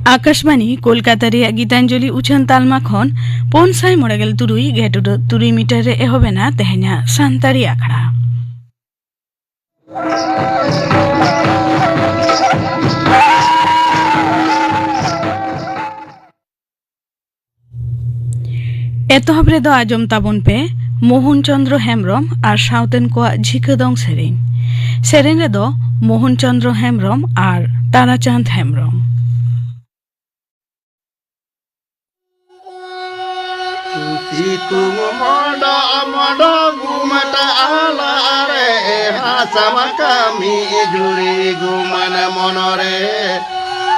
आकाशवाणी कोलकाता रे गीतांजलि उछन तालमा खन 593 मीटर रे एहोबेना तेहना सान्तारी आखड़ा एतहब रे दो आजम ताबन पे मोहन चंद्र हेम्ब्रम और साउतेन को झिकदोंग सेरेन रे दो मोहन चंद्र हेम्ब्रम और ताराचांद Hembrom Situng moda moda gumata ala are hasama kami juri gumana monore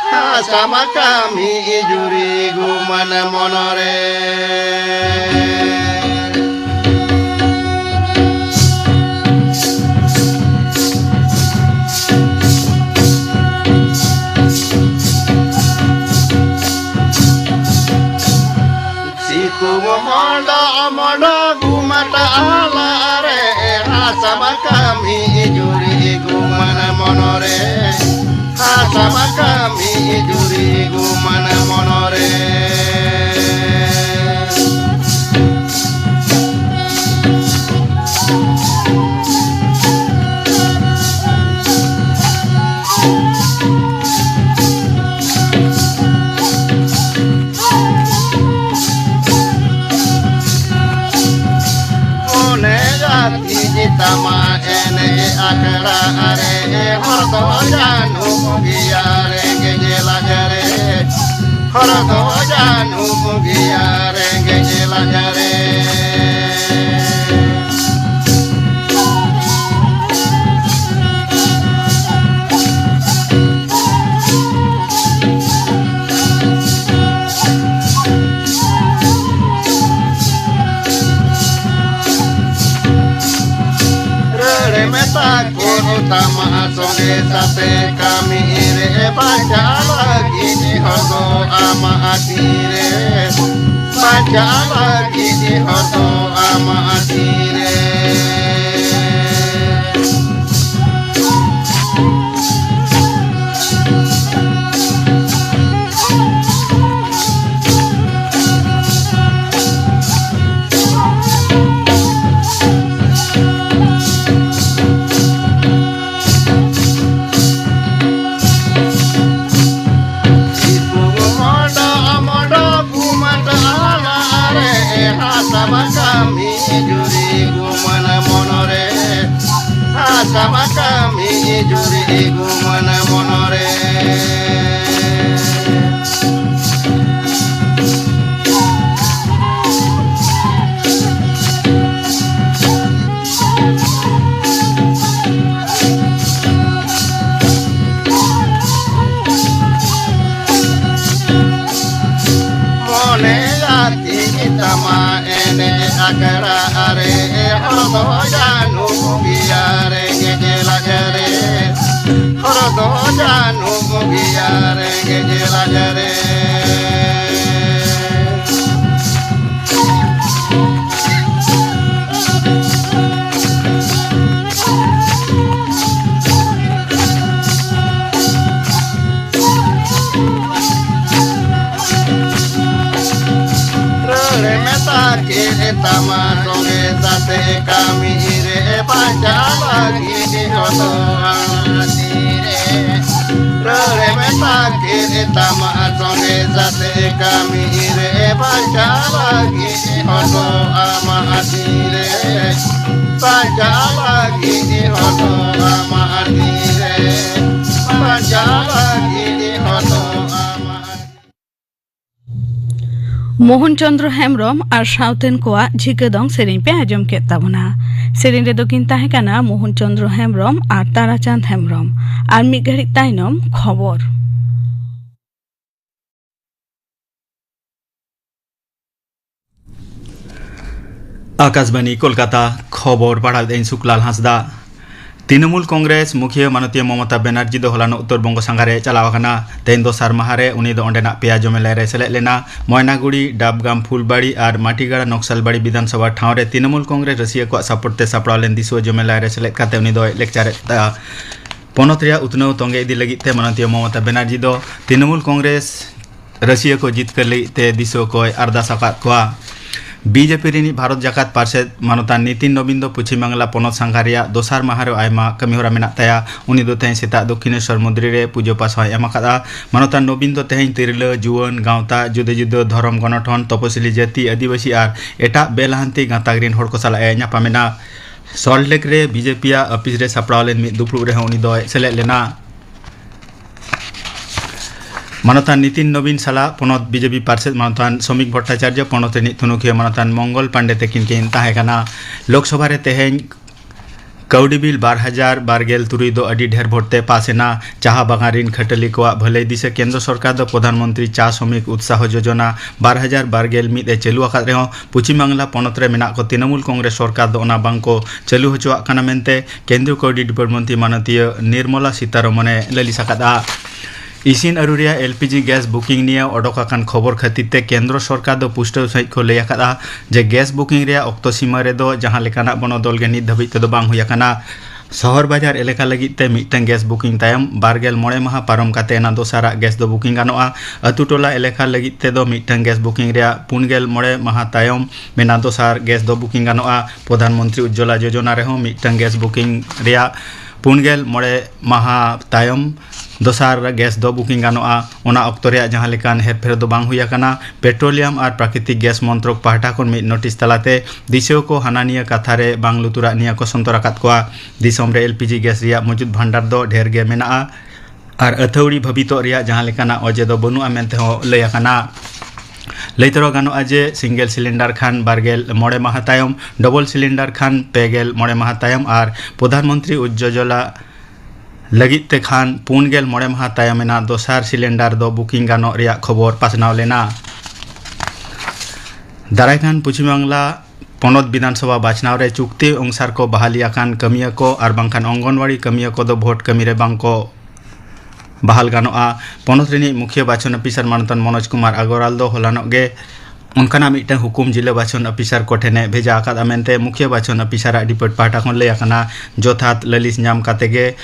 hasama kami juri gumana monore Moda gumata ala re hasama kami juri gumana monore hasama kami juri gumana monore Tama ene akara are hordo janu giyare gejela jare hordo janu giyare gejela jare Utama songe sate kami ire baca lagi di hodo ama atire baca lagi di hodo ama atire sama kami juri gumana monore mone ati tama ene akara are hordo janu giyare gejela jare hordo janu giyare gejela jare Tama songe sate kami ire baca lagi di hodo atire rore metake tama songe sate kami ire baca lagi di hodo ama atire baca lagi di hodo ama atire baca lagi di hodo Mohan चंद्र हेम्ब्रम और साउथेन कोआ झिकदोंग सेरेन पे आजम के ताबना सेरेन रे दकिन ताहेकाना मोहन चंद्र हेम्ब्रम और ताराचांद हेम्ब्रम और मिद घड़ी ताइनम खबर आकाशवाणी कोलकाता खबर पढ़ा दें सुकलाल हांसदा तृणमूल कांग्रेस मुखिया माननीय ममता बनर्जी दो हलानो उत्तर बंग सांगारे चलावाना तेन दोसार माहारे उनी दो अंडेना पेया जमेलारे सेले लेना मयनागुड़ी डाबगाम फुलबाड़ी और माटीगाड़ा नक्सलबाड़ी विधानसभा ठावरे तृणमूल कांग्रेस रसिया को सपोर्टे सापड़ा लेन दिसो जमेलारे सेले काते उनी दो लेक्चर पनत रे उतनौ तंगे इदी लगिते माननीय ममता बनर्जी दो तृणमूल कांग्रेस रशिया को जितकर लेते दिसो को अरदास आकाद कोआ बीजेपी रिनी भारत जाकात पार्षद मानोतान नितिन नवीन दो पश्चिम बांगला पनत सांगारिया दोसार माहारे आयमा कमिहोरा मेना ताया उनी दो तेहें सेता दक्षिणेश्वर मंदिर रे पूजो पास होय एमाकादा मानोतान नवीन दो तेहें तिरला जुवन गावता जुदे जुदे धर्म गणठन तपसिली जाति आदिवासी आर एटा बेलाहांति गाताग्रिन हड़ को सालाए न्यापामेना सॉल्टलेक रे बीजेपी ऑफिस रे सापड़ाव लेन मिद दुपुड़ रे उनी दो सेलेद लेना मानोतान नितिन नवीन साला पनत बीजेपी पार्षद मानोतान श्रमिक भट्टाचार्य पनत रिनी थुनुखिया मानोतान मंगल पांडे तकिन किन ताहेकाना लोकसभा रे तेहें कौडी बिल 2023 दो अडी ढेर भोटते पासेना चाहा बागान खटली को भले दिसे केंद्र सरकार दो प्रधानमंत्री चा श्रमिक उत्साह योजना 2022 मिद ए चालू आकाद रेहो पश्चिम बांगला पनत रे मेना को तृणमूल कांग्रेस सरकार दो ओना बांको चालू हचुआ काना मेनते केंद्रीय कौडी डिपार्टमेंट मानतीय निर्मला सीतारमणे ललिस आकादा इसिन अरुरिया एलपीजी गैस बुकिंग निया ओडोकाकान खबर खातिर केंद्र सरकार दो पुष्टव सहित को लय आकादा जे गैस बुकिंग रिया ऑक्टो सीमा रे दो जहां लेकाना बनोदल गे नित धबित दो बांग हुयाकाना शहर बाजार एलेका लगित ते मिटन गैस बुकिंग तायम 22 माह पारम काते ना दोसारा गैस दो बुकिंग गानोआ अतु टोला एलेका लगित ते दो मिटन गैस बुकिंग रिया 49 माह तायम मेना दोसार गैस दो बुकिंग गानोआ प्रधानमंत्री उज्ज्वला योजना रे हो मिटन गैस बुकिंग रिया 49 माह तायम दोसार गैस दो बुकिंग गानोआ ओना ऑक्टो रे जहां लेकान हेरफेर दो बांग हुयाकाना पेट्रोलियम और प्राकृतिक गैस मंत्रक पाहटा खन मिद नोटिस तलाते दिसो को हानानिया कथा रे बांग लुतुरा निया को संतर आकाद कोआ दिसोम रे एलपीजी गैस रिया मौजूद भंडार दो ढेर गे मेनाआ और अथौड़ी भबितो रिया जहां लेकाना अजे दो बनुआ मेनते हो लयाकाना लैतरो गानो आजे सिंगल सिलेंडर खान 22 माह तायम डबल सिलेंडर खान 59 माह तायम और प्रधानमंत्री उज्ज्वला लगित ते खान 49 माह तायमेना दोसार सिलेंडर दो बुकिंग गानो रिया खबर पासनाव लेना दारायखान पश्चिम बांगला पनत विधानसभा बाछनाव रे चुक्ति अनुसार को बहाली आकान कमिया को और बांखान अंगनवाड़ी कमिया को दो भोट कमी रे बांको बहाल गानोआ पनत रिनी मुख्य बाचन अफिसर मानतन मनोज कुमार अग्रवाल दो होलानो गे उनकाना मिटन हुकुम जिला बाचन अफिसर को ठेने भेजा आकादा मेनते मुख्य बाचन अफिसर डिपार्ट पाटा खन लय आकाना जोथात ललिस नाम कातेगे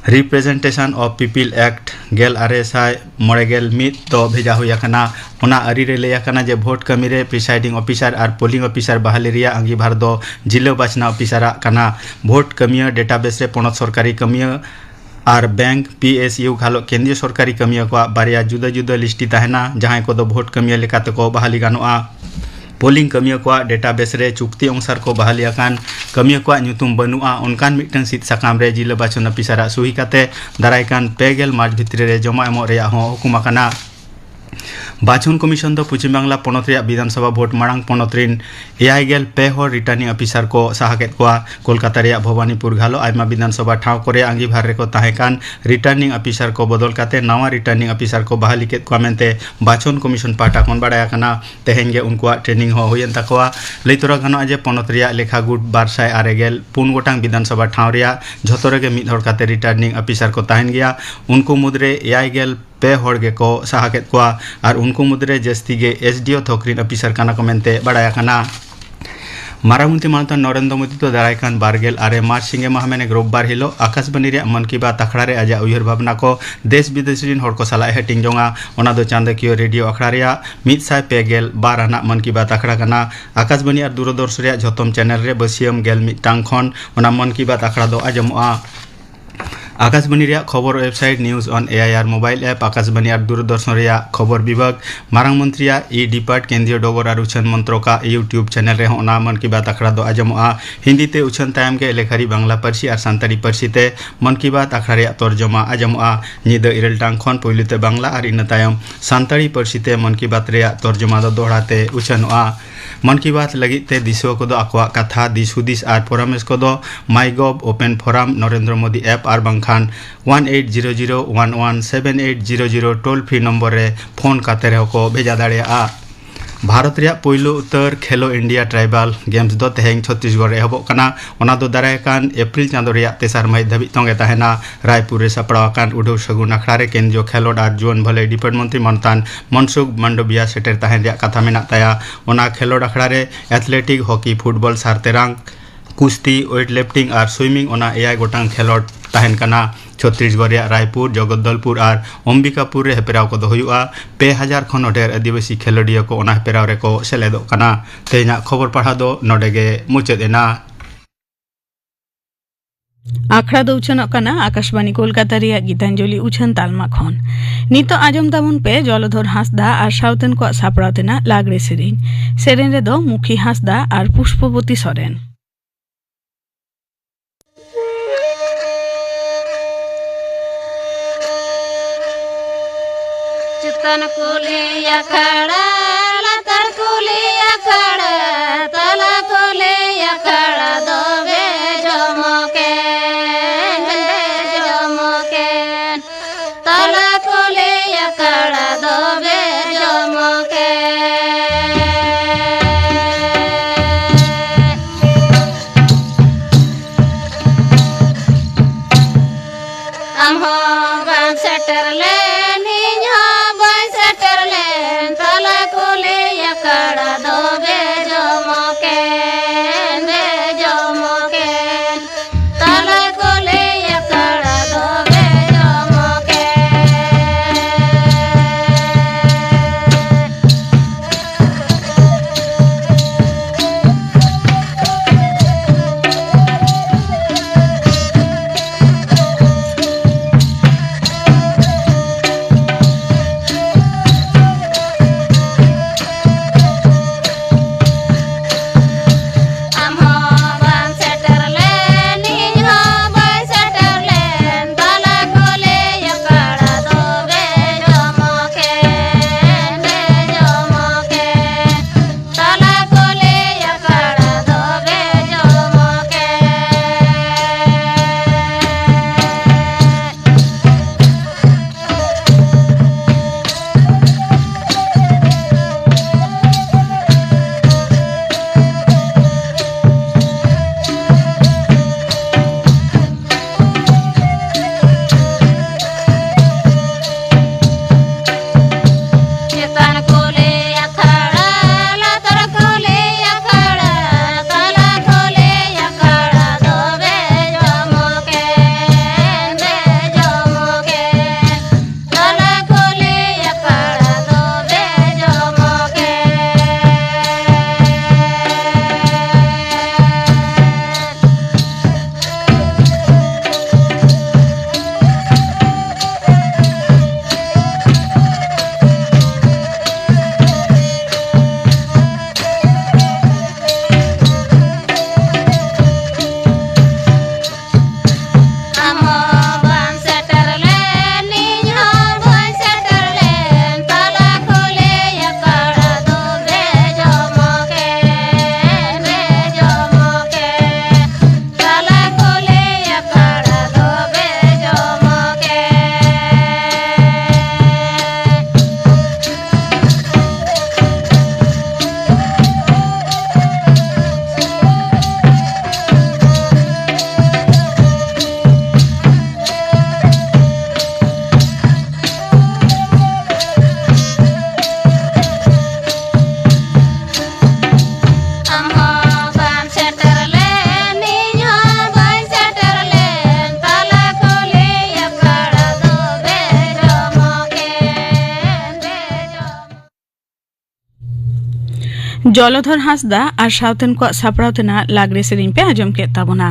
रिप्रेजेंटेशन ऑफ पीपल एक्ट गेल आरएसआई मोड़ेगेल मित तो भेजा हुआ ओना अरी रे लैयाकाना जे भोट कमी रे प्रिसाइडिंग ऑफिसर और पोलिंग ऑफिसर बहाली रिया अंगीभार दो जिला बाचना ऑफिसर काना भोट कमिया डेटाबेस रे पनत सरकारी कमिया और बैंक पीएसयू घालो केंद्रीय सरकारी कमिया को बारिया जुदा जुदा लिस्टी ताहेना जहां को दो भोट कमिया लेकाते को बहाली गानोआ पोलिंग कमिया को डेटाबेस रे चुक्ति अनुसार को बहाली आकान कमिया को ᱧᱩᱛᱩᱢ बनुआ उनकान मिटन सीट साकाम रे जिला बाचन अफिसर सुही काते दारायकान 50 मार्च भितरे रे जमा एमो रे हो हुकुम आकाना बाचन कमिशन दो पश्चिम बांगला पनत रे विधानसभा भोट मांग पनत रिन 59 हर रिटर्निंग अफिसर को साहाकेत को कोलकाता रे भवानीपुर घालो आयमा विधानसभा ठाव करे अंगीभार रे को ताहेकान रिटर्निंग अफिसर को बदल काते नवा रिटर्निंग अफिसर को बहाली केत को मेनते बाचन कमिशन पाटा कोन बाडाय काना तेहेंगे उनको ट्रेनिंग हो हुयन तकवा लैतरा गानो जे पनत रे लेखा गुट 249 पुन गोटांग विधानसभा ठाव रे झतो रे मिद हर काते रिटर्निंग अफिसर को ताहेन गया उनको मुद्रे 59 हर गे को साहाकेत को और उनको मुद्रे जस्ती गे एसडीओ थोकरिन अफिसर काना को मेनते बाडाय काना मारामुंती मानता नरेंद्र मोदी तो दारायकान 12 मार्च सिंगे माह में रविवार हिलो आकाशबाणी रे मन की बात अखड़ा रे आजा उयहर भावना को देश विदेश रिन हर को साला हेटिंग जोंगा ओना दो चांदकियो रेडियो अखड़ा रे 152 आना मन की बात अखड़ा काना आकाशबाणी और दूरदर्शन रे झोतम चैनल रे बसियम गेल मिटांग खन ओना मन की बात अखड़ा दो आजमोआ आकाशबाणी रे खबर website news on AIR mobile app Akashvani और दूरदर्शन रे खबर विभाग मारांग मंत्री ई डिपार्ट केंद्रीय डोगर और उछन मंत्रों का यूट्यूब चैनल रे होना मन की बात अखड़ा दो आजमोआ हिंदी ते उछन तायम के लेखारी बांग्ला पारसी और सांताली पारसी ते मन की बात अखड़ा रे तर्जमा आजमोआ निद इरल टांग खन पहिलुते बांग्ला और इन तायम सांताली पारसी ते मन की बात रे तर्जमा दो दोहराते उछनोआ मन की बात लगी ते दिसो को दो आकवा कथा दिस हुदिस और परामर्श को दो MyGov open forum Narendra Modi app और बांखान 1800117800 टोल फ्री नंबर रे फोन काते रे को भेजा दाड़ेया भारत रे पहिलो उत्तर खेलो इंडिया ट्राइबल गेम्स दो तेहें छत्तीसगढ़ रे हबो कना ओना दो दारायकान एप्रिल चांदो रे तेसार मई धाबी तंगे ताहेना रायपुर रे सपड़ावाकान उडो सगुन अखड़ा रे केंद्रीय खेलोड और जुवन भले डिपार्ट मंत्री मनतान मनसुख मंडोबिया सेटर ताहेन रे कथा मेना ताया ओना खेलोड अखड़ा रे एथलेटिक हॉकी फुटबॉल सारतेरांग कुश्ती वेट लिफ्टिंग और स्विमिंग ओना एआई गोटांग खेलोड तहन कना। छत्तीसगढ़ रे रायपुर जगद्दलपुर और अंबिकापुर रे हेपराव को हुआ 2000 खन ढेर आदिवासी खेलोडिया को ओना हेपराव रे को सेलेदो कना। तेना खबर पढ़ा दो नोडेगे मुचाद एना। आखड़ा दो उछनक कना आकाशवाणी कोलकाता रिया गीतांजलि उछन तालमा खन। नितो आजम ताबुन पे जलधर हांसदा और साउथेन को सापड़ाव तेना लागड़े सेरेन रे दो मुखी हांसदा और पुष्पवती सोरेन। चितन कुली अखाड़ा लतर कुली अखाड़ा तला कुली अखाड़ा दोबे जमके तला कुली अखाड़ा दोबे जमके हम हो बन सेटर ले जलधर हांसदा और साउथेन को सापड़ाव तेना लागड़े सेरेन पे आजम के ताबोना।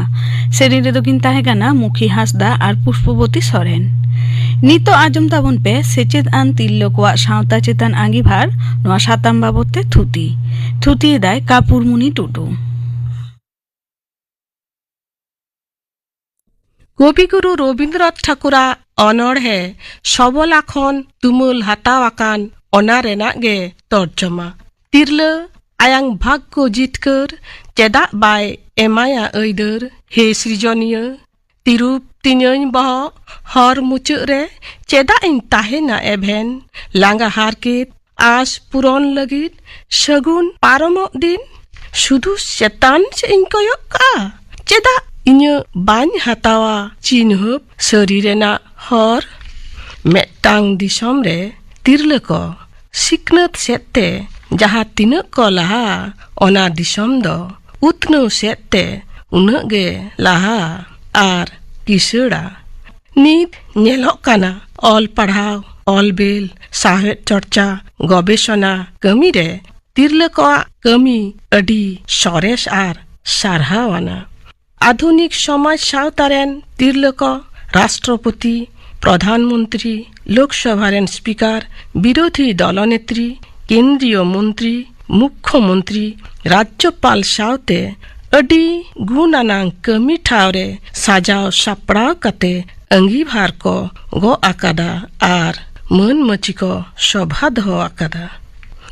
सेरेन रे दो किन ताहे काना मुखी हांसदा और पुष्पवती सोरेन। नितो आजम ताबोन पे सेचेद आन तिल्लो को सावता चेतन आंगीभार नोआ साताम बाबते थुती दाय कापुरमुनि टुटू। कविगुरु रवीन्द्रनाथ ठाकुरा अनड़हे सबलाखन तुमुल हातावाकान ओना रेनाग गे तर्जमा। तिरला आयांग भाग्य जितकर चेदा बाय एमाया ऐदर हे सृजनिया तिरुप तिन्यन बह हर मुचुरे चेदा इन ताहेना एभेन लांगा हारकेत आस पुरन लगित सगुन पारमो दिन शुधु शैतान से इनको योका चेदा इन्यो बाñ हतावा चिन्हब शरीरेना हर मेटांग दिसम रे तिरले को सिकनत सेते जहाँ तिनक को लहा ओना दिसम दो उतनो सेते उनगे लहा आर ᱠᱤᱥᱟᱹᱲᱟ ᱱᱤᱛ ᱧᱮᱞᱚᱜ ᱠᱟᱱᱟ ᱚᱞ ᱯᱟᱲᱦᱟᱣ ᱚᱞ ᱵᱤᱞ ᱥᱟᱶᱦᱮᱫ ᱪᱚᱨᱪᱟ ᱜᱚᱵᱮᱥᱚᱱᱟ ᱠᱟᱹᱢᱤᱨᱮ ᱛᱤᱨᱞᱟᱹ ᱠᱚᱣᱟᱜ ᱠᱟᱹᱢᱤ ᱟᱹᱰᱤ ᱥᱚᱨᱮᱥ ᱟᱨ ᱥᱟᱨᱦᱟᱣᱟᱱᱟ ᱟধুনিক সমাজ সাঁওতা রেন তিরলে ক রাষ্ট্রপতি প্রধানমন্ত্রী লোকসভা রেন স্পিকার বিরোধী দলনেত্রী কেন্দ্রীয় মন্ত্রী মুখ্যমন্ত্রী রাজ্যপাল সাউতে আডি গুণানাং কামি ঠাওরে সাজাও সাপড়াও কাতে अंगीभार को गो आकादा आर मन मची को शोभा दहो आकादा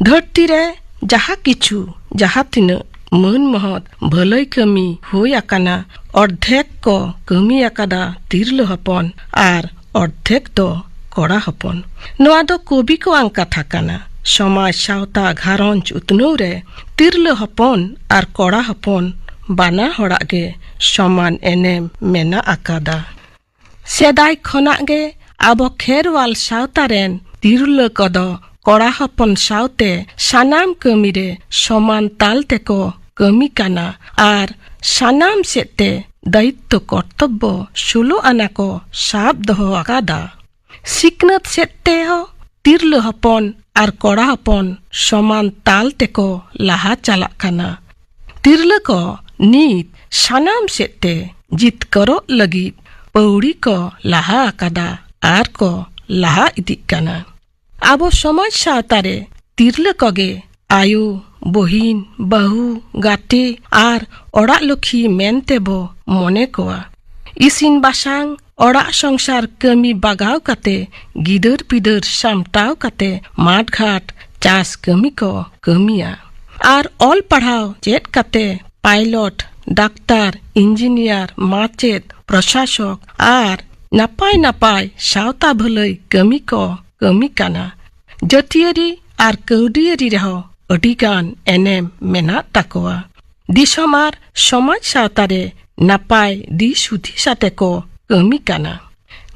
धरती रे जहा किछु जहा तिना मन महत भलई कमी हुई आकाना अर्धेक को कमी आकादा तिरलो हपन आर अर्धेक दो कोड़ा हपन नोआ दो कवि को आंका थाकाना समाज सावता घारंज उतनौ रे तिरलो हपन आर कोड़ा हपन बाना हड़ा गे समान एनेम मेना आकादा सेदाय खना गे आबो खेरवाल सावता रेन तिरलो कदो कोड़ा हपन सावते सानाम कमी रे समान ताल तेको कमी काना आर सानाम सेते दायित्व कर्तव्य सुलो आना को साब दहो आकादा सिकनत सेते हो तिरलो हपन आर कोड़ा हपन समान ताल तेको लाहा चालाक काना तिरलो को नीत सानाम सेते जित करो लगी पौड़ी को लाहा आकादा आर को लाहा इदिक काना आबो समाज सावतारे तिरलो कोगे आयु बहिन बहु गाते आर ओड़ा लखी मेनते बो मने कोआ इसिन बासांग ओड़ा संसार कमी बागाव काते गिदर पिदर सामटाव काते माठ घाट चास कमी को कमिया आर ऑल पढ़ाव चेत काते पायलट डाक्तार इंजिनियर माचेत प्रशासक आर नापाय नापाय सावता भलई कमी को कमी काना जतियारी आर कौडियारी रहो अडिगान एनेम मेना ताकोआ दिसमार समाज सावतारे नापाय दिस हुदिसाते को कमी काना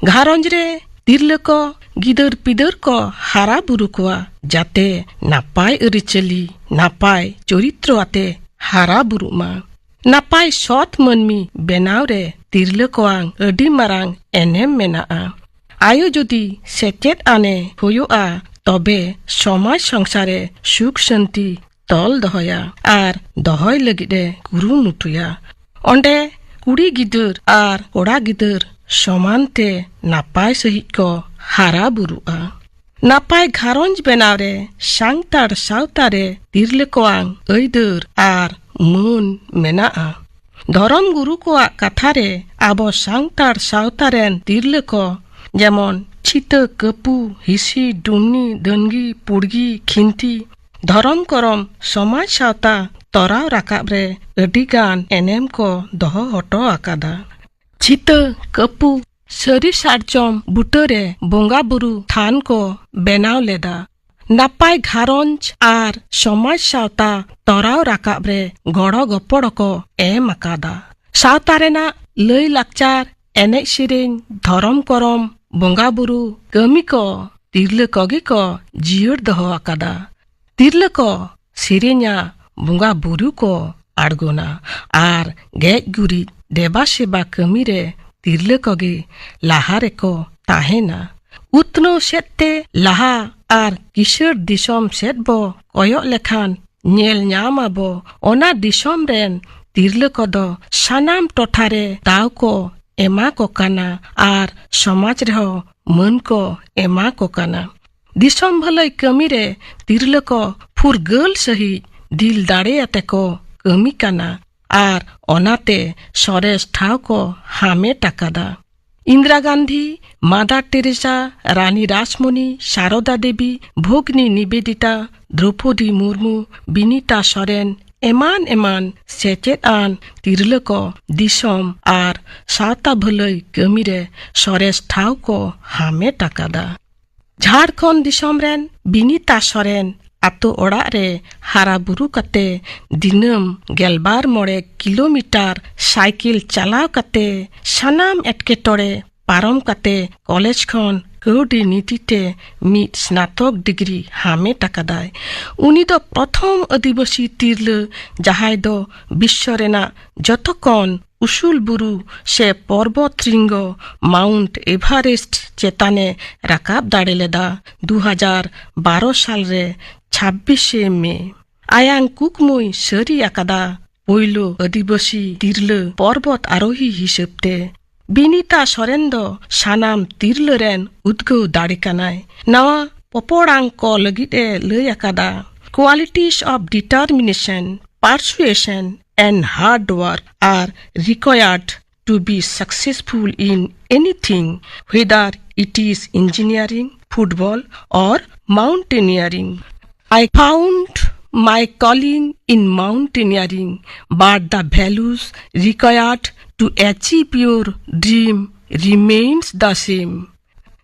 घारंज रे तिरले को गिदर पिदर को हारा बुरु कोआ जाते नापाय अरिचली नापाय चरित्र आते हारा बुरु मा नापाय सत मनमी बेनाव रे तिरले कोआंग अडी मारांग एनेम मेनाआ आयो जदि सेचेत आने होयोआ तबे समाज संसारे सुख शांति तल दहया आर दहय लगिदे कुरुमुटुया ओंडे कुड़ी गिदर आर कोड़ा गिदर समानते नापाय सहित को हारा बुरुआ नापाय घारंज बेनावरे सांगतार सावतारे तिरले कोआंग ऐदर आर मन मेनाआ धरम गुरु कोआ कथारे आबो सांगतार सावतारेन तिरले को जेमन छिता कपु हिसी डुमनी दनगी पुड़गी खिंती धरम करम समाज सावता तराव राकाब रे अडिगान एनेम को दहो हटो आकादा छिता कपु सरी सारजम बुटरे बोंगा बुरु थान को बेनाव लेदा नापाय घारंज आर समाज सावता तराव राकाब रे गड़ो गपड़ को एम आकादा सावता रेना लई लाकचार एनेज सेरेन धरम करम बोंगा बुरु कमी को तिरले कोगे को जियर दहो आकादा तिरले को सेरेन्या बोंगा बुरु को आड़गोना आर गेज गुरी देबा सेबा कमी रे तिरले कोगे लाहा रे को ताहेना उतनो सेते लाहा आर किशोर दिसम सेट बो कोयो लेखान नेल ᱧᱟᱢᱟᱵᱚ ओना दिसम रेन तिरले कोदो सानाम टोठारे दाव को एमा को काना आर समाज रेहो मन को एमा को काना दिसम भलई कमी रे तिरले को फुरगल सही दिल दाड़े आते को कमी काना आर ओनाते सरेस ठाव को हामे टाकादा इंदिरा गांधी मादार टेरेसा रानी रासमणि शारदा देवी भोगनी निवेदिता द्रौपदी मुर्मू बिनीता सोरेन एमान एमान सेचेत आन तिरले को दिसम आर सावता भलई कमी रे सरेस ठाव को हामे टाकादा झारखंड दिसम रेन बिनीता सोरेन आतो ओड़ा रे हारा बुरु कते दिनम गेलबार मोड़े किलोमीटर साइकिल चलाव कते सानाम एटकेटोड़े पारम कते कॉलेज खन कौडी नीतिते मिट स्नातक डिग्री हामे टाकादाय उनी प्रथम आदिवासी तिरले जहाय दो विश्व रेना जतकन उसुल बुरु से पर्वत श्रृंग माउंट एभारेस्ट चेताने राकाब दाड़े लेदा 2012 साल रे 26 मे आयांग कुकमुई सरी आकादा पोइलो आदिवासी तिरलो पर्वत आरोही हिसेबते बिनीता सोरेन दो सानाम तिरलो रेन उद्गो दाड़े कानाय नवा पपोड़ांग को लगिदे लय आकादा qualities of determination, persuasion and hard work are required to be successful in anything, whether it is engineering, football or mountaineering. I found my calling in mountaineering, but the values required to achieve your dream remains the same.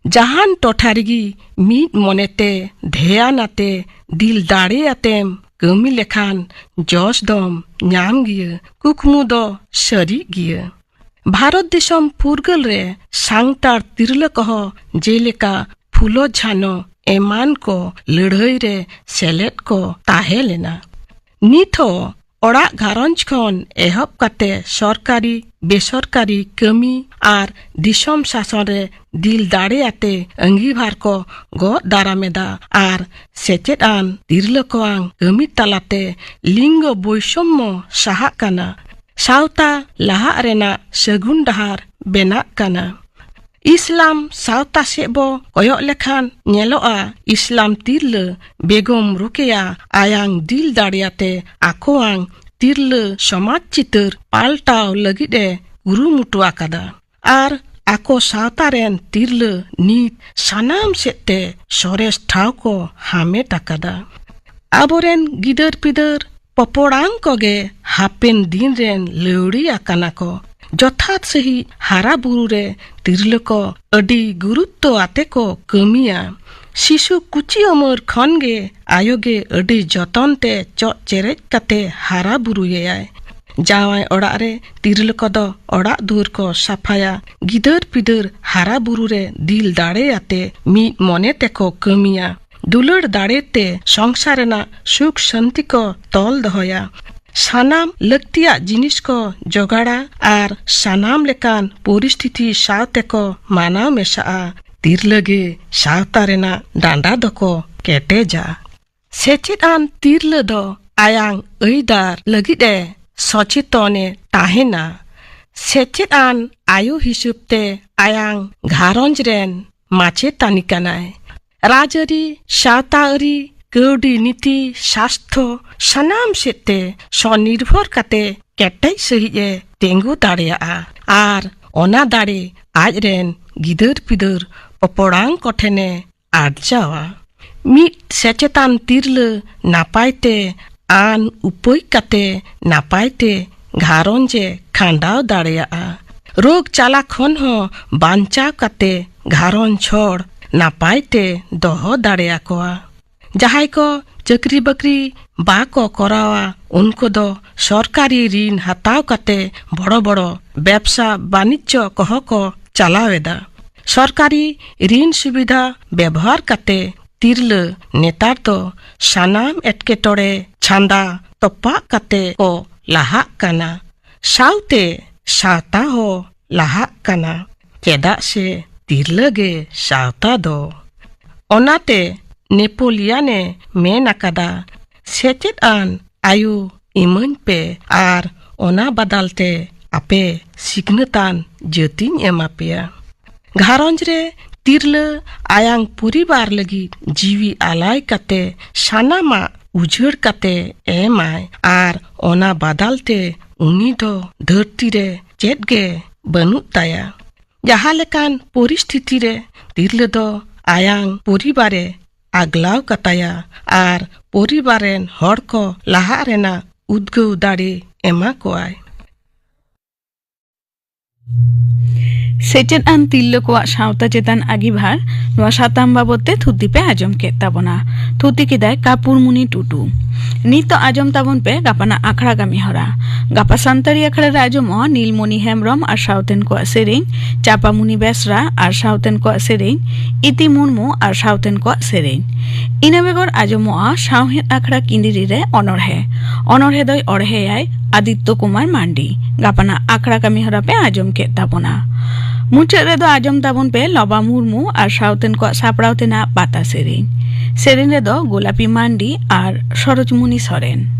जहान टोठारिगी meet मोनेते ध्यानाते दिल दाड़े आतेम कमी लेखान जोश दम न्याम गिय कुकमु दो सरी गिय भारत देशम पुरगल रे सांगतार तिरल कह जेलेका फुलो झानो एमान को लड़ाई रे सेलेट को ताहे लेना निथो ओड़ा घारंज खन एहब काते सरकारी बेसरकारी कमी आर दिसम शासन रे दिल दाड़े आते अंगीभार को गो दारामेदा आर सेचेद आन तिरलकोआंग कमी तालाते लिंग बैषम्य साहा काना सावता लाहा रेना सगुन डहार बेना काना इस्लाम सावता सेबो कोयok लेखान नेलोआ इस्लाम तिरल बेगम रुकेया आयांग दिल दाड़ियाते आकोआंग तिरल समाज चितर पाल्टाव लगिदे गुरुमुटु आकादा आर आको सावतारेन तिरल नीत सानाम सेते सरेस ठाव को हामेट आकादा आबोरेन गिदर पिदर पपोड़ांग कोगे हापेन दिन रेन लौड़ी आकाना को जथात सही हारा बुरु रे तिरल को अडी गुरुत्व आते को कमिया शिशु कुची उमर खन गे आयोगे अडी जतनते चोट चेरेज काते हारा बुरु येयाय जावाय ओड़ा रे तिरल को दो ओड़ा दूर को साफाया गिदर पिदर हारा बुरु रे दिल दाड़े आते मीट मोने ते को कमिया दुलड़ दाड़े ते संसार रेना सुख शांति को तोल दहोया सानाम लक्तिया जिनिस को जोगाड़ा आर सानाम लेकान परिस्थिति सावते को मानाव मेशा तिरलगे सावता रेना डांडा दको केटेजा सेचेद आन तिरल दो आयांग ऐदार लगिदे सचेतने ताहेना सेचेद आन आयु हिसाबते आयांग घारंज रेन माचे तानिकानाय राजरी सावतारी कौडी नीति शास्त्र सानाम सेते स्वनिर्भर काते केटेज सहिए तेंगु दाड़ेया आर ओना दाड़े आज रेन गिदर पिदर पपोड़ांग कोठेने आर्जावा मीट सेचेतान तिरल नापायते आन उपोय काते नापायते घारंजे खांडाव दाड़ेया रोग चाला खन हो बांचाव काते घारंज छोड़ नापायते दोहो दाड़ेया कोआ जहाय को चकरी बकरी बा को करावा उनको दो सरकारी ऋण हताव काते बड़ो बड़ो व्यवसा वाणिज्य कह को चलावेदा सरकारी ऋण सुविधा व्यवहार काते तिरल नेतार दो सानाम एटकेटोड़े छांदा तोपा काते को लाहा काना सावते सावता हो लाहा काना चेदा से तिरल गे सावता दो ओनाते नेपोलियने मेन आकादा सेचेद आन आयु इमन पे आर ओना बदलते आपे सिग्नतान जतिन एमापेया घारंज रे तिरल आयांग परिवार लगी जीवी आलाय काते सानामा उजड़ काते एमाय आर ओना बदलते उनी दो धरती रे चेद गे बनुत ताया जहाँ लेकान परिस्थिति रे तिरल दो आयांग परिवारे आगलाव कताया आर परिवारेन हर को लाहा रेना उद्गौ दाड़े एमा कोआय सेचेद आन तिल्लो कोआ सावता चेतान आगिभार नोआ साताम बाबते थुती पे आजम के ताबना थुती किदाय कापुरमुनि टुटू नितो आजम ताबन पे गापाना आखड़ा गामी हरा गापा सान्तारी आखड़ा आजम नीलमणि हेम्ब्रम और साउथेन कोआ सेरेन चापामुनि बेसरा और साउथेन कोआ सेरेन इति मुर्मू और साउथेन कोआ सेरेन इना बेगर आजम साउहेन आखड़ा किंदिरी रे अनरहे दय अड़हेयाय आदित्य कुमार मांडी गापाना आखड़ा कामी हरा पे आजम के ताबना मुचाद रेदो आजम ताबन पे लबा मुर्मू और साउथेन को सापड़ाव तेना पाता सेरेन रेदो गोलापी मांडी और सरोजमुनि सोरेन।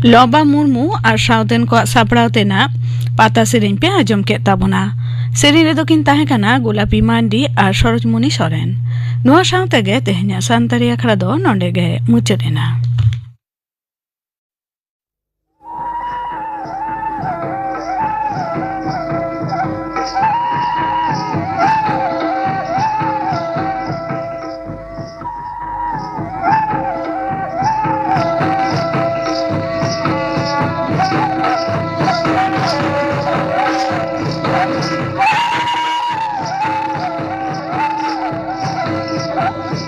लबा मुर्मू और साउथेन को सापड़ाव तेना पाता सेरेन पे आजम के ताबना सेरेन रेदो किन ताहे काना गोलापी मांडी और सरोजमुनि सोरेन नुआ साउते गे तेहन्या सान्तारी आखड़ा दो नोंडे गे मुचादेना।